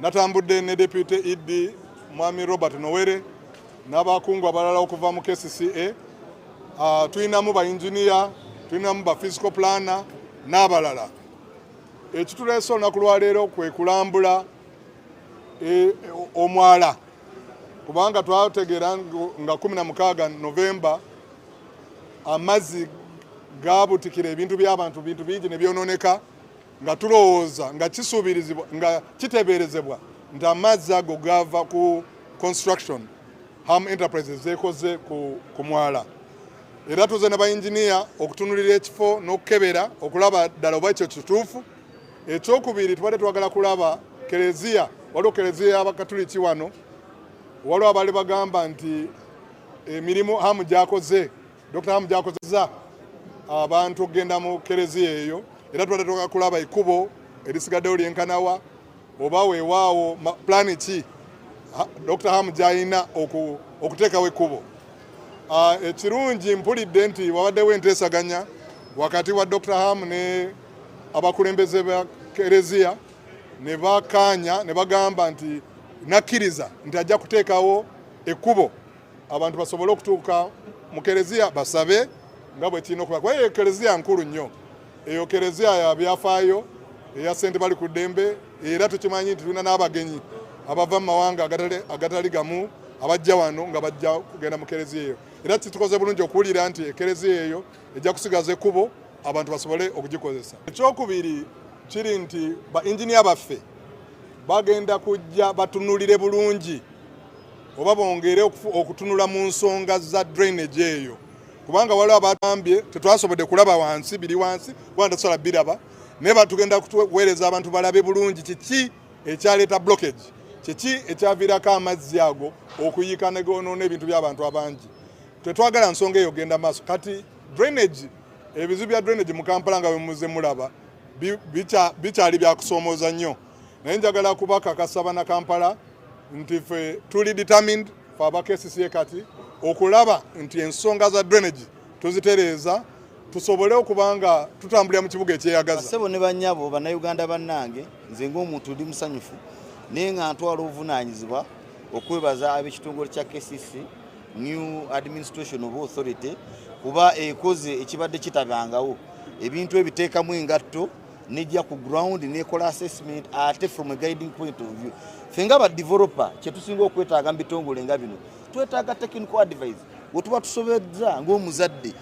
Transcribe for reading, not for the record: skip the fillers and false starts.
natambudde ne Deputy ED Mwami Robert Nowere n'abakungu abalala okuva mu KCCA. Tulinamu ba engineer, tulinamu ba physical planner n'abalala. Ekituleese olunaku lwa leero kwe kulambula omwala, kubanga twategeera nga 16 Novemba amazzi gabutikira ebintu by'abantu, bintu bingi ne byononeka, nga tulowooza nga kisuubirizibwa nga kiteeberezebwa nti amazzi ago gava ku construction Ham Enterprises zekoze ku mwala. Era tuze n'aba engineer okutunulira ekifo n'okukebera okulaba ddala oba ekyo kituufu. Ekyokubiri tubadde twagala kulaba Kereziya, waliwo Kereziya y'Abakatuliki wano, waliwo abali bagamba nti emirimu Hamu gyakoze, Dr. Hamu gyakozeza abantu okugenda mu Kereziya eyo. Era tubadde twagala kulaba ekkubo erisigaddewo lyenkanawa oba weewaawo plani ki Dr. Hamu gy'alina okuteekawo ekkubo. Ekirungi mpulidde nti wabaddewo enteesaganya wakati wa Dr. Hamu ne abakulembeze ba Kereziya, ne bakaanya ne bagamba nti nakkiriza nti ajja kuteekawo ekkubo abantu basobole okutuuka mu Kereziya basabe nga bwe kirina okuba. Kuba Kereziya nkulu nnyo, eyo Kereziya ya byafaayo eya ssente bali ku ddembe, era tukimanyi nti tulina n'abagenyi abava mu mawanga agatali gamu abajja wano nga bajja kugenda mu Kereziya eyo. Era tukoze bulungi okuwulira nti Kereziya eyo ejja kusigaza ekkubo abantu basobole okugikozesa. Ekyokubiri kiri nti ba engineer baffe bagenda kujja batunulire bulungi oba bongere okutunula mu nsonga za drainage eyo, kubanga waliwo abatambye tetwasobodde kulaba wansi, biri wansi wanda tusobola biraba, naye batugenda kuweereza abantu balabe bulungi kiki ekyaleeta blockage, kiki ekyaviirako amazzi ago okuyiika ne goonoona ebintu by'abantu abangi. Tetwagala nsonga eyo genda maaso. Kati drainage, ebizibu bya drainage mu Kampala nga bwe muze mulaba bikyali byakusoomooza nnyo, naye njagala kubakakasa bana Kampala nti ffe tuli determined fe aba KCCA kati okulaba nti ensonga za drainage tuzitereeza tusobole okubanga tutambulira mu kibuga ekyeyagaza. Basebo ne bannyabo bannayuganda bannange, nze ng'omuntu ndi musanyufu naye nga ntwala obuvunaanyizibwa okwebaza ab'ekitongole kya KCCA New Administration of Authority kuba ekoze ekibadde kitabangawo ebintu ebiteekamu engatto nejja ku ground nekola assessment ate from a guiding point of view. Fenga ba developer kye tusinga okwetaaga mu bitongole nga bino twetaaga technical advice. Bwe tuba tusobezza ng'omuzadde